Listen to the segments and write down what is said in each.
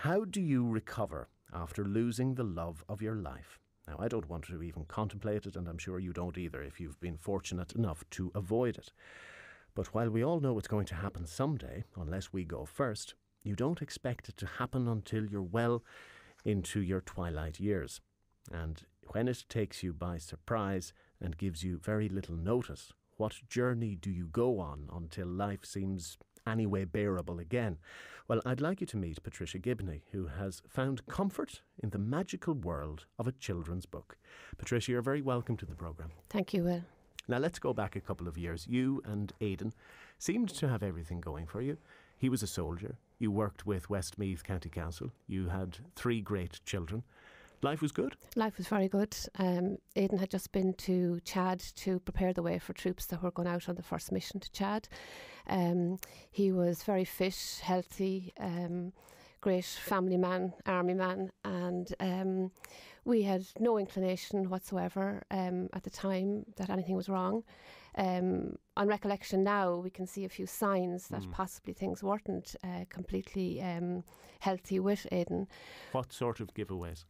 How do you recover after losing the love of your life? Now, I don't want to even contemplate it, and I'm sure you don't either if you've been fortunate enough to avoid it. But while we all know it's going to happen someday, unless we go first, you don't expect it to happen until you're well into your twilight years. And when it takes you by surprise and gives you very little notice, what journey do you go on until life seems anyway bearable again? Well, I'd like you to meet Patricia Gibney, who has found comfort in the magical world of a children's book. Patricia, you're very welcome to the programme. Thank you, Will. Now, let's go back a couple of years. You and Aidan seemed to have everything going for you. He was a soldier. You worked with Westmeath County Council. You had 3 great children. Life was good? Life was very good. Aidan had just been to Chad to prepare the way for troops that were going out on the first mission to Chad. He was very fit, healthy, great family man, army man, and we had no inclination whatsoever at the time that anything was wrong. On recollection now, we can see a few signs that possibly things weren't completely healthy with Aidan. What sort of giveaways?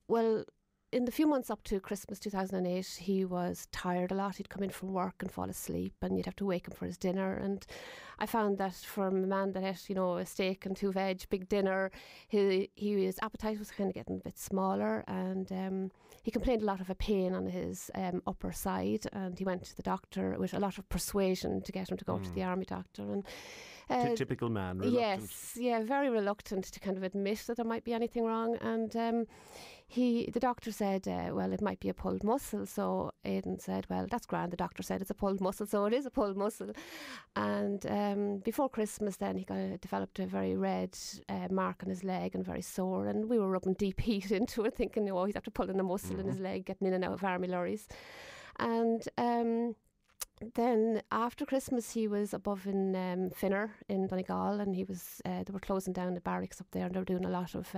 Well, in the few months up to Christmas 2008, he was tired a lot. He'd come in from work and fall asleep, and you'd have to wake him for his dinner. And I found that from a man that ate, a steak and 2 veg, big dinner, his appetite was kind of getting a bit smaller, and he complained a lot of a pain on his upper side, and he went to the doctor with a lot of persuasion to get him to go to the army doctor. And typical man, reluctant. Yes, yeah, very reluctant to kind of admit that there might be anything wrong. And the doctor said, well, it might be a pulled muscle. So Aidan said, well, that's grand. The doctor said it's a pulled muscle, so it is a pulled muscle. And before Christmas then he developed a very red mark on his leg and very sore, and we were rubbing deep heat into it, thinking, he's after pulling a muscle in his leg, getting in and out of army lorries. And then after Christmas he was above in Finner in Donegal, and he was they were closing down the barracks up there, and they were doing a lot of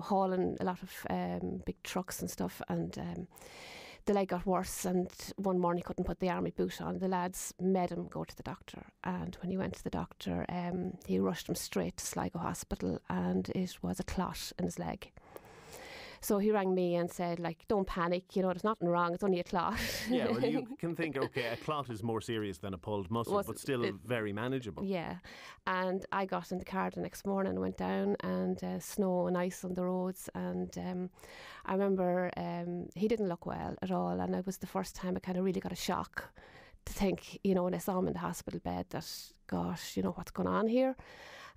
hauling a lot of big trucks and stuff, and the leg got worse, and one morning he couldn't put the army boot on. The lads made him go to the doctor, and when he went to the doctor he rushed him straight to Sligo Hospital, and it was a clot in his leg. So he rang me and said, don't panic, there's nothing wrong, it's only a clot. Yeah, well, you can think, okay, a clot is more serious than a pulled muscle, but still very manageable. Yeah, and I got in the car the next morning and went down, and snow and ice on the roads, and I remember he didn't look well at all, and it was the first time I kind of really got a shock to think, when I saw him in the hospital bed, that, gosh, what's going on here?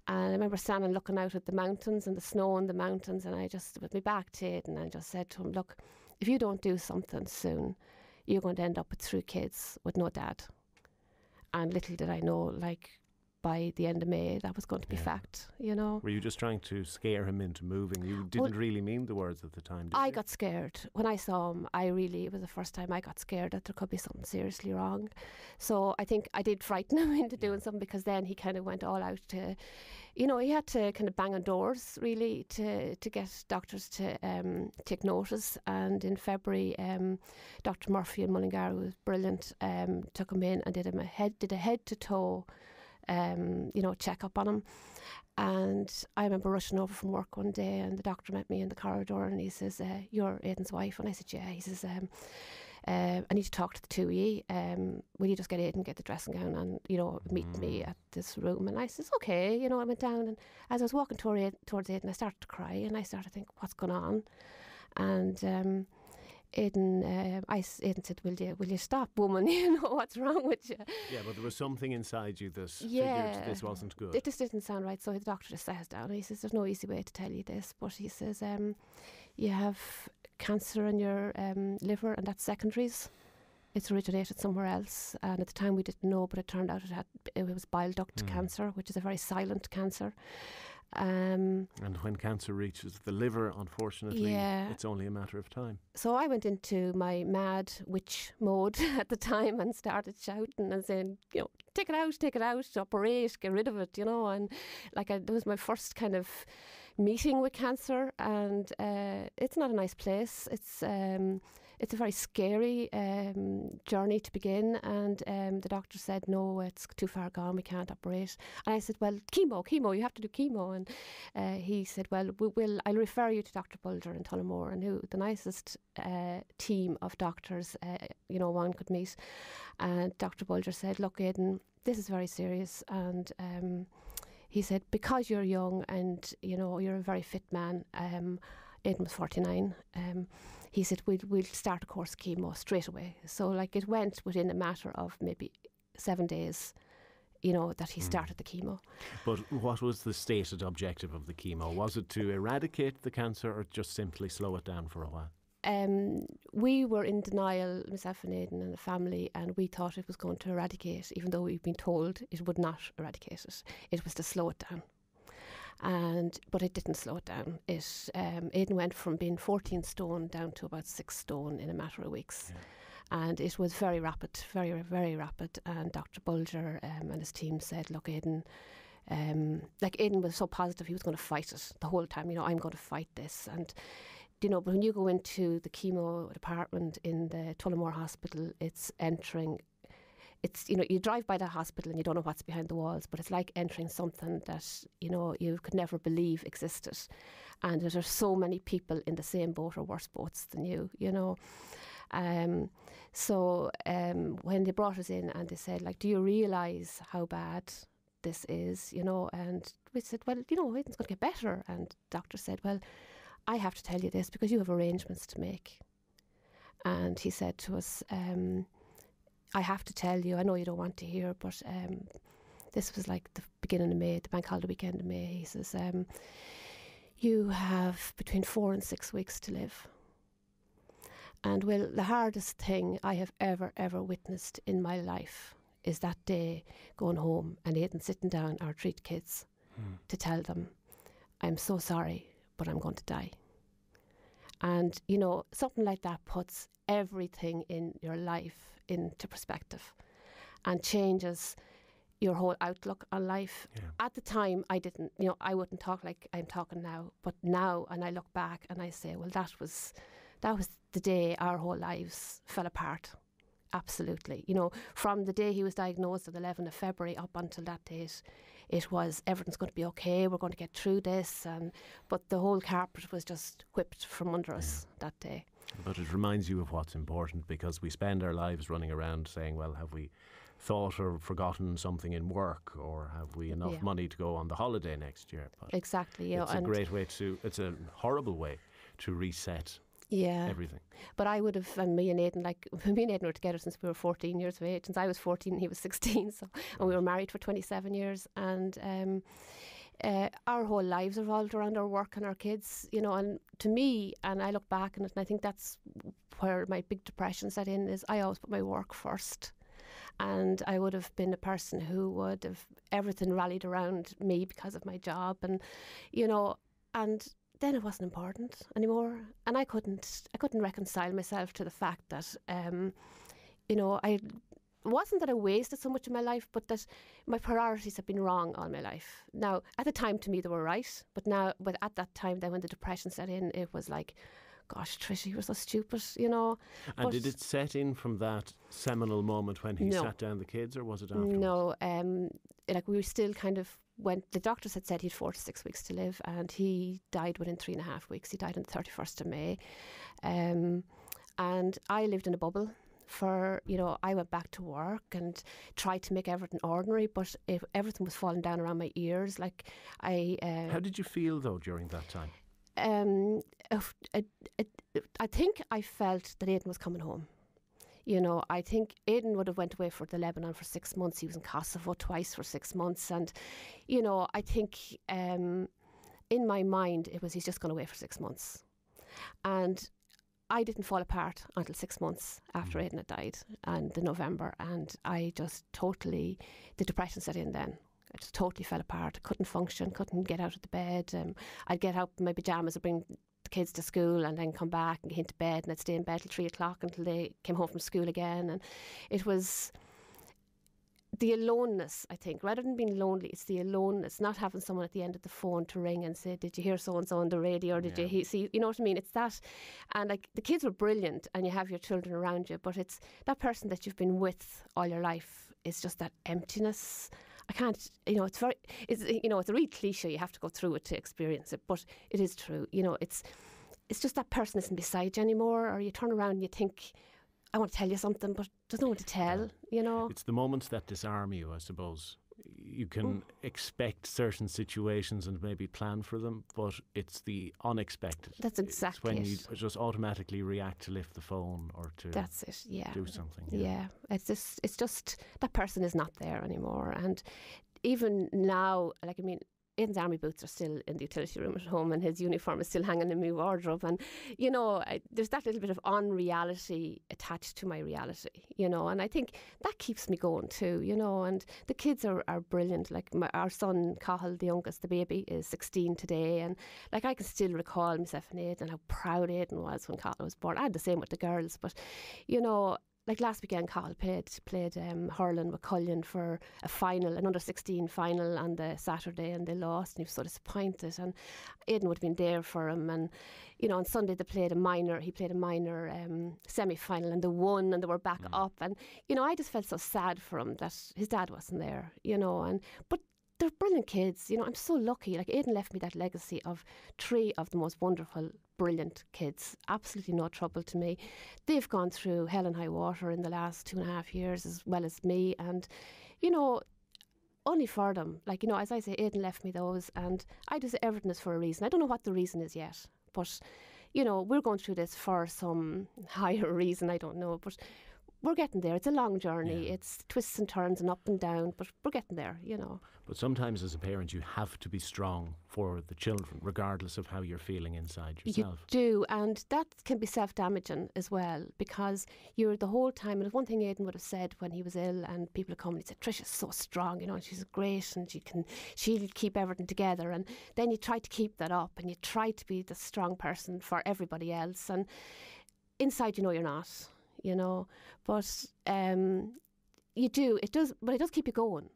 And I remember standing looking out at the mountains and the snow in the mountains, and I just, with my back to it, and I just said to him, look, if you don't do something soon, you're going to end up with 3 kids with no dad. And little did I know, by the end of May, that was going to be fact, Were you just trying to scare him into moving? You didn't really mean the words at the time, did you? I got scared. When I saw him, it was the first time I got scared that there could be something seriously wrong. So I think I did frighten him into doing something, because then he kind of went all out to, he had to kind of bang on doors, really, to get doctors to take notice. And in February, Dr. Murphy in Mullingar, who was brilliant, took him in and did a head-to-toe check up on him. And I remember rushing over from work one day, and the doctor met me in the corridor, and he says, you're Aidan's wife? And I said, yeah. He says, I need to talk to the 2 of you. Will you just get Aidan, get the dressing gown, and meet me at this room? And I says, okay. I went down, and as I was walking towards Aidan, I started to cry, and I started to think, what's going on? And Aidan said, will you stop, woman? What's wrong with you? Yeah, but there was something inside you that figured this wasn't good. It just didn't sound right. So the doctor just sat us down, and he says, there's no easy way to tell you this, but he says, you have cancer in your liver, and that's secondaries. It's originated somewhere else, and at the time we didn't know, but it turned out it was bile duct cancer, which is a very silent cancer. And when cancer reaches the liver, unfortunately, it's only a matter of time. So I went into my mad witch mode at the time and started shouting and saying, take it out, operate, get rid of it, and it was my first kind of meeting with cancer, and it's not a nice place. It's it's a very scary journey to begin. And the doctor said, no, it's too far gone, we can't operate. And I said, well, chemo, you have to do chemo. And he said, well, I'll refer you to Dr. Bulger in Tullamore, and who the nicest team of doctors one could meet. And Dr. Bulger said, look, Aidan, this is very serious. And he said, because you're young and you're a very fit man, Aidan was 49, he said, we'll start a course of chemo straight away. So like it went within a matter of maybe 7 days, that he started the chemo. But what was the stated objective of the chemo? Was it to eradicate the cancer or just simply slow it down for a while? We were in denial, myself and Aidan and the family, and we thought it was going to eradicate, even though we'd been told it would not eradicate it. It was to slow it down. But it didn't slow it down. Aidan went from being 14 stone down to about 6 stone in a matter of weeks. Yeah. And it was very rapid, very, very rapid. And Dr. Bulger and his team said, look, Aidan, Aidan was so positive he was going to fight it the whole time. I'm going to fight this. And but when you go into the chemo department in the Tullamore Hospital, you drive by that hospital and you don't know what's behind the walls, but it's like entering something that, you could never believe existed. And there are so many people in the same boat or worse boats than you. So when they brought us in and they said, do you realise how bad this is, And we said, well, Aidan's going to get better. And the doctor said, well, I have to tell you this because you have arrangements to make. And he said to us, I have to tell you, I know you don't want to hear, but this was like the beginning of May, the bank holiday weekend of May. He says, you have between 4 and 6 weeks to live. And Will, the hardest thing I have ever witnessed in my life is that day going home and Aidan sitting down, our 3 kids, to tell them, I'm so sorry, but I'm going to die. And, something like that puts everything in your life into perspective and changes your whole outlook on life. Yeah. At the time, I didn't, I wouldn't talk like I'm talking now, but now, and I look back and I say, well, that was the day our whole lives fell apart. Absolutely. From the day he was diagnosed on the 11th of February up until that date, it was everything's going to be okay, we're going to get through this. But the whole carpet was just whipped from under us that day. But it reminds you of what's important, because we spend our lives running around saying, well, have we thought or forgotten something in work, or have we enough money to go on the holiday next year? But exactly. It's a great way it's a horrible way to reset everything. But I would have, and me and Aidan were together since we were 14 years of age. Since I was 14, he was 16, and we were married for 27 years. And our whole lives revolved around our work and our kids, and to me, and I look back on it, and I think that's where my big depression set in, is I always put my work first. And I would have been a person who would have everything rallied around me because of my job, and and then it wasn't important anymore. And I couldn't reconcile myself to the fact that it wasn't that I wasted so much of my life, but that my priorities have been wrong all my life. Now, at the time, to me, they were right. But at that time, then when the depression set in, it was like, gosh, Tricia, you were so stupid, And did it set in from that seminal moment when he sat down the kids, or was it afterwards? No, we still kind of went. The doctors had said he had 4 to 6 weeks to live, and he died within 3.5 weeks. He died on the 31st of May. And I lived in a bubble. I went back to work and tried to make everything ordinary, but everything was falling down around my ears. How did you feel though during that time? I think I felt that Aidan was coming home. I think Aidan would have went away for Lebanon for 6 months. He was in Kosovo twice for 6 months, and I think in my mind it was he's just gone away for 6 months, and I didn't fall apart until 6 months after Aidan had died, and in November, and I just totally, the depression set in then. I just totally fell apart. I couldn't function, couldn't get out of the bed. I'd get out in my pyjamas, I'd bring the kids to school and then come back and get into bed, and I'd stay in bed till 3 o'clock until they came home from school again. And it was the aloneness, I think, rather than being lonely, it's the aloneness, not having someone at the end of the phone to ring and say, did you hear so-and-so on the radio, or did you see, you know what I mean? It's that, and like the kids were brilliant and you have your children around you, but it's that person that you've been with all your life is just that emptiness. I can't, it's a real cliche, you have to go through it to experience it, but it is true. It's just that person isn't beside you anymore, or you turn around and you think, I want to tell you something, but there's no one to tell, It's the moments that disarm you, I suppose. You can expect certain situations and maybe plan for them, but it's the unexpected. That's exactly it's when it. you just automatically react to lift the phone or to That's it, yeah. do something. Yeah, it's just that person is not there anymore. And even now, Aidan's army boots are still in the utility room at home, and his uniform is still hanging in my wardrobe. And, there's that little bit of unreality attached to my reality, and I think that keeps me going too, and the kids are brilliant. Like our son, Cathal, the youngest, the baby, is 16 today. And I can still recall myself and Aidan, how proud Aidan was when Cathal was born. I had the same with the girls, but, like last weekend, Cathal played hurling with Cullen for a final, an under-16 final on the Saturday, and they lost, and he was so disappointed. And Aidan would have been there for him. And, on Sunday he played a minor semi-final, and they won, and they were back up. And, I just felt so sad for him that his dad wasn't there, but they're brilliant kids. I'm so lucky. Like, Aidan left me that legacy of 3 of the most wonderful, brilliant kids. Absolutely no trouble to me. They've gone through hell and high water in the last 2.5 years, as well as me. And, only for them. As I say, Aidan left me those, and I just say everything is for a reason. I don't know what the reason is yet, but, we're going through this for some higher reason. I don't know, but we're getting there. It's a long journey. Yeah. It's twists and turns and up and down, but we're getting there, But sometimes as a parent you have to be strong for the children, regardless of how you're feeling inside yourself. You do, and that can be self-damaging as well, because you're the whole time, and one thing Aidan would have said when he was ill and people would come and he'd say, Trisha's so strong, and she's great, and she'll keep everything together. And then you try to keep that up, and you try to be the strong person for everybody else, and inside you're not. But you do, it does keep you going,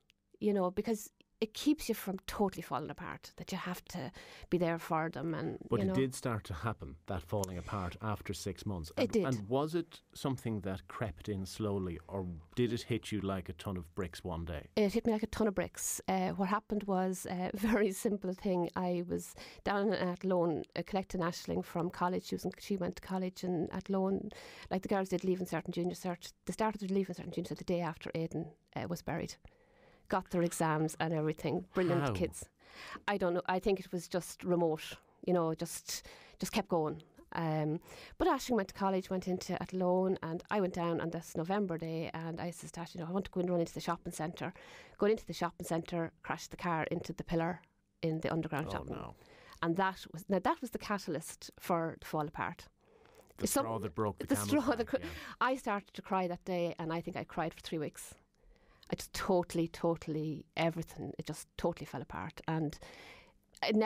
because it keeps you from totally falling apart, that you have to be there for them. But it did start to happen, that falling apart, after 6 months. It did. And was it something that crept in slowly, or did it hit you like a ton of bricks one day? It hit me like a ton of bricks. What happened was a very simple thing. I was down at Athlone collecting Aisling from college. She went to college in Athlone. Like the girls did Leaving Cert and Junior Cert. They started with Leaving Cert and Junior Cert the day after Aidan was buried. Got their exams and everything. Brilliant How? kids. I don't know. I think it was just remote. Just kept going. But Aisling went to college, went into Athlone, and I went down on this November day, and I said to Aisling, I want to go and run into the shopping centre. Going into the shopping centre, crashed the car into the pillar in the underground shopping. No. And that was the catalyst for the fall apart. The straw that broke the camel's back, yeah. I started to cry that day, and I think I cried for 3 weeks. I just totally, everything, it just totally fell apart. And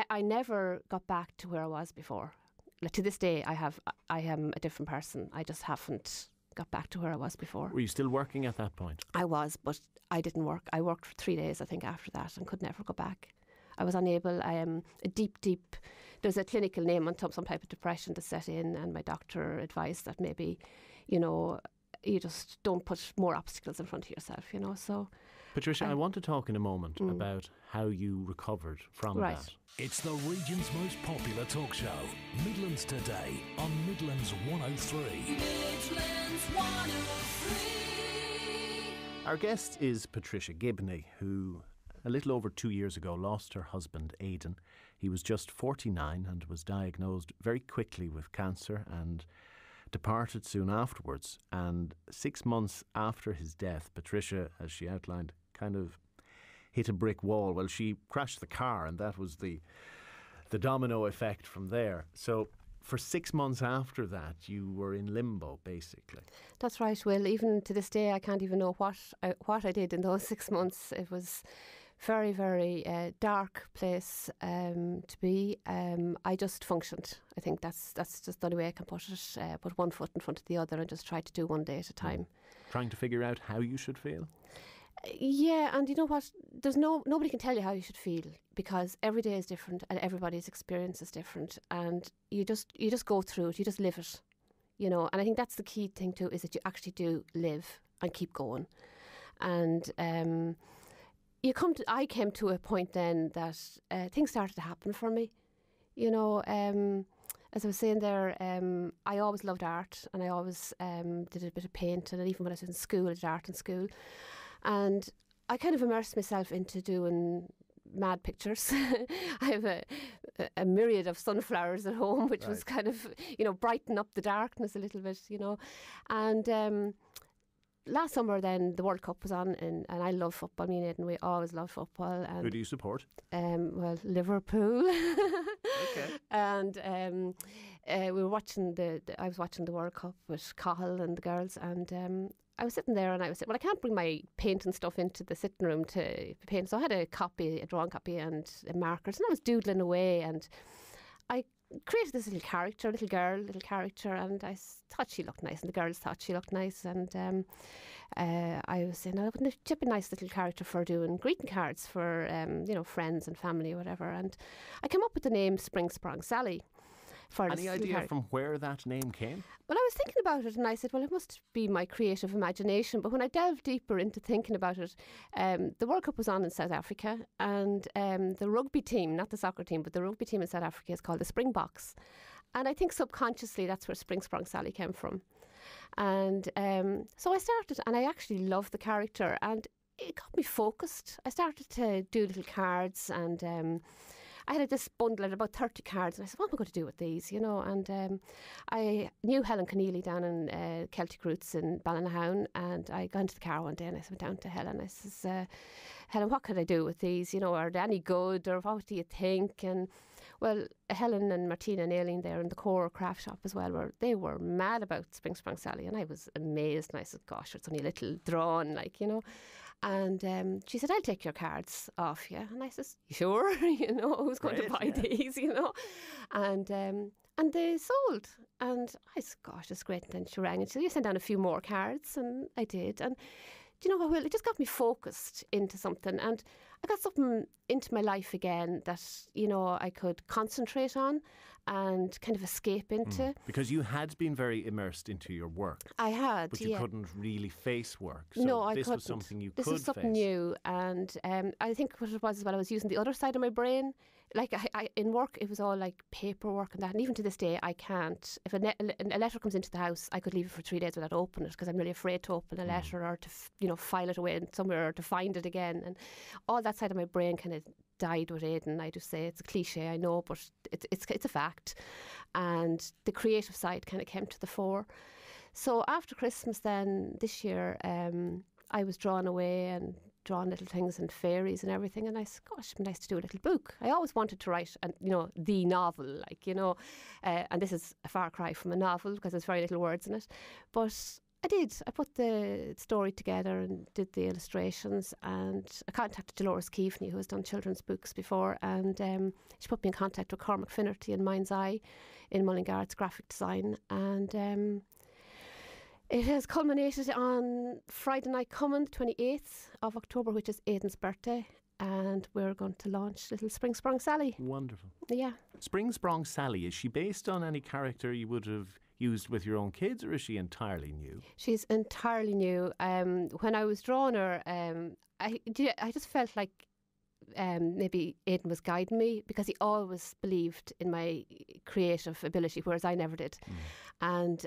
I never got back to where I was before. Like, to this day, I am a different person. I just haven't got back to where I was before. Were you still working at that point? I was, but I didn't work. I worked for 3 days, I think, after that, and could never go back. I was unable. I am a deep, there's a clinical name on some type of depression to set in, and my doctor advised that maybe, you just don't put more obstacles in front of yourself, so. Patricia, I want to talk in a moment about how you recovered from that. It's the region's most popular talk show, Midlands Today, on Midlands 103. Midlands 103. Our guest is Patricia Gibney, who a little over 2 years ago lost her husband, Aidan. He was just 49 and was diagnosed very quickly with cancer and departed soon afterwards. And 6 months after his death, Patricia, as she outlined, kind of hit a brick wall. Well, she crashed the car, and that was the domino effect from there. So for 6 months after that, you were in limbo, basically. That's right, Will. Even to this day, I can't even know what I did in those 6 months. It was very, very dark place to be. I just functioned. I think that's just the only way I can put it. Put one foot in front of the other and just try to do one day at a time. Trying to figure out how you should feel? Yeah, and you know what? There's nobody can tell you how you should feel, because every day is different and everybody's experience is different, and you just go through it, you just live it, you know. And I think that's the key thing too, is that you actually do live and keep going. And I came to a point then that things started to happen for me, you know. As I was saying there, I always loved art, and I always did a bit of painting, and even when I was in school, I did art in school. And I kind of immersed myself into doing mad pictures. I have a myriad of sunflowers at home, which was kind of, you know, brighten up the darkness a little bit, you know. And last summer then the World Cup was on, and I love football. Me and Aidan, we always loved football. And who do you support? Well, Liverpool. Okay. And we were watching I was watching the World Cup with Cahill and the girls, and I was sitting there and I was saying, well, I can't bring my painting stuff into the sitting room to paint. So I had a drawing copy and markers, and I was doodling away, and I created this little character, and I thought she looked nice, and the girls thought she looked nice, and I was saying, wouldn't it be a nice little character for doing greeting cards for you know, friends and family or whatever. And I came up with the name Sprong Sally. Any idea from where that name came? Well, I was thinking about it, and I said, well, it must be my creative imagination. But when I delved deeper into thinking about it, the World Cup was on in South Africa, and the rugby team, not the soccer team, but the rugby team in South Africa is called the Springboks. And I think subconsciously that's where Sprong Sally came from. And so I started, and I actually loved the character, and it got me focused. I started to do little cards, and I had this bundle of about 30 cards, and I said, what am I going to do with these, you know? And I knew Helen Conneely down in Celtic Roots in Ballinhaun, and I got into the car one day and I went down to Helen. I says, Helen, what could I do with these? You know, are they any good, or what do you think? And well, Helen and Martina and Aidan there in the core craft shop as well, they were mad about Sprong Sally, and I was amazed, and I said, gosh, it's only a little drawn, like, you know. And she said, I'll take your cards off you. And I says, you sure? You know, who's going to buy these, you know? And they sold. And I said, gosh, that's great. And then she rang and she said, you send down a few more cards. And I did. And do you know what, Will? It just got me focused into something. And I got something into my life again that, you know, I could concentrate on and kind of escape into. Because you had been very immersed into your work. I had, but you couldn't really face work. So no, I couldn't. This was something you could face. This was something new, and I think what it was is, well, I was using the other side of my brain. Like I in work, it was all like paperwork and that, and even to this day, I can't. If a letter comes into the house, I could leave it for 3 days without opening it, because I'm really afraid to open a letter or to file it away somewhere, or to find it again. And all that side of my brain kind of died with Aidan. I just say it's a cliche, I know, but it's a fact. And the creative side kind of came to the fore. So after Christmas then this year, I was drawn away and drawing little things and fairies and everything, and I said, gosh, it'd be nice to do a little book. I always wanted to write the novel, like, you know, and this is a far cry from a novel because there's very little words in it, but I did. I put the story together and did the illustrations, and I contacted Dolores Keaveney, who has done children's books before, and she put me in contact with Cormac Finnerty in Mind's Eye in Mullingar. It's graphic design, and it has culminated on Friday night coming, 28th of October, which is Aidan's birthday, and we're going to launch little Sprong Sally. Wonderful. Yeah. Sprong Sally, is she based on any character you would have used with your own kids, or is she entirely new? She's entirely new. When I was drawing her, I just felt like maybe Aidan was guiding me, because he always believed in my creative ability, whereas I never did. And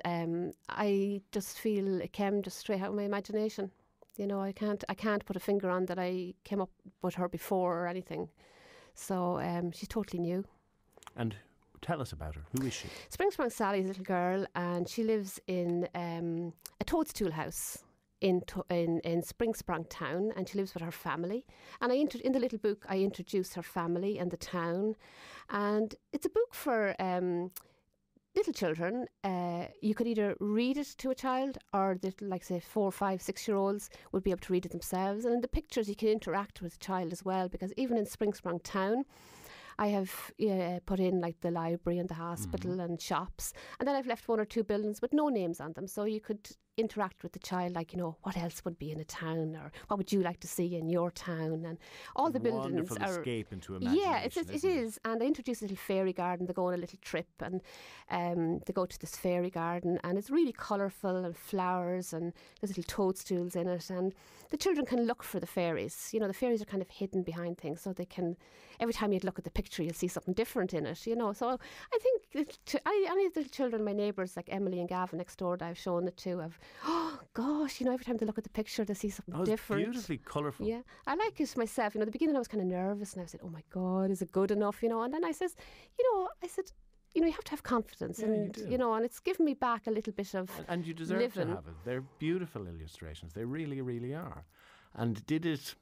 I just feel it came just straight out of my imagination. You know, I can't put a finger on that I came up with her before or anything. So she's totally new. And tell us about her. Who is she? Sprong Sally is a little girl, and she lives in a toadstool house in Sprong town, and she lives with her family. And in the little book, I introduce her family and the town. And it's a book for little children. You could either read it to a child, or like say 4, 5, 6-year-olds would be able to read it themselves. And in the pictures, you can interact with the child as well, because even in Sprong town, I have put in like the library and the hospital and shops, and then I've left 1 or 2 buildings with no names on them, so you could interact with the child, like, you know, what else would be in a town, or what would you like to see in your town, and all the buildings Wonderful are escape into imagination. yeah, it is. And I introduced a little fairy garden. They go on a little trip, and they go to this fairy garden, and it's really colourful and flowers, and there's little toadstools in it, and the children can look for the fairies. You know, the fairies are kind of hidden behind things, so they can, every time you look at the picture, you'll see something different in it, you know. So I think any of the children, my neighbours, like Emily and Gavin next door that I've shown it to, have, oh gosh, you know, every time they look at the picture, they see something different. Beautifully colourful. Yeah, I like it myself. You know, at the beginning I was kind of nervous, and I said, oh my God, is it good enough, you know? And then I said, you know, you have to have confidence, Yeah, and you do. know, and it's given me back a little bit of And you deserve living. to have it. They're beautiful illustrations. They really, really are. And did it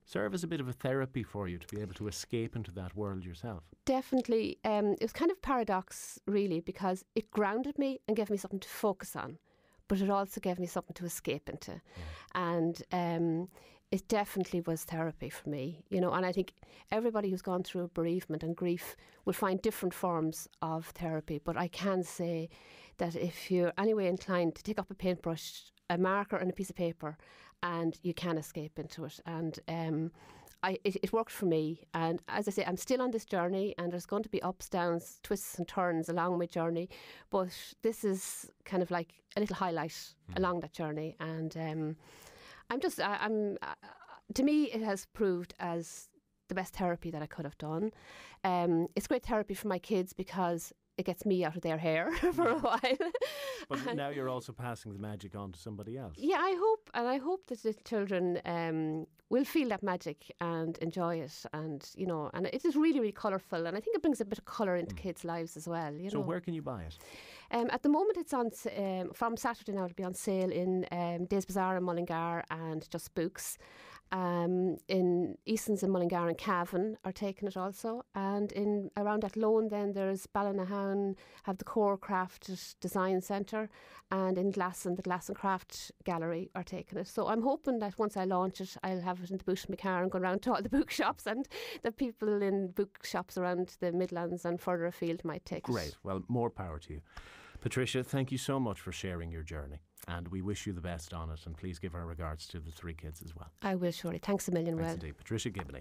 serve as a bit of a therapy for you to be able to escape into that world yourself? Definitely. It was kind of paradox, really, because it grounded me and gave me something to focus on, but it also gave me something to escape into. And it definitely was therapy for me, you know, and I think everybody who's gone through bereavement and grief will find different forms of therapy. But I can say that if you're anyway inclined to take up a paintbrush, a marker and a piece of paper, and you can escape into it. And it worked for me. And as I say, I'm still on this journey, and there's going to be ups, downs, twists and turns along my journey. But this is kind of like a little highlight along that journey. And to me, it has proved as the best therapy that I could have done. It's great therapy for my kids because it gets me out of their hair for a while. But now you're also passing the magic on to somebody else. Yeah, I hope that the children will feel that magic and enjoy it, and you know, and it is really, really colourful, and I think it brings a bit of colour into kids' lives as well. You So know. where can you buy it? At the moment, it's on from Saturday now. It'll be on sale in Days Bazaar in Mullingar and Just Books. In Easton's in Mullingar and Cavan are taking it also, and in around Athlone then there's Ballinahown have the Core Craft Design Centre, and in Glasson the Glass and Craft Gallery are taking it. So I'm hoping that once I launch it, I'll have it in the boot of my car and go around to all the bookshops, and the people in bookshops around the Midlands and further afield might take it. Great. Well, more power to you. Patricia, thank you so much for sharing your journey, and we wish you the best on it, and please give our regards to the 3 kids as well. I will, surely. Thanks a million, Thanks Will. indeed. Patricia Gibney.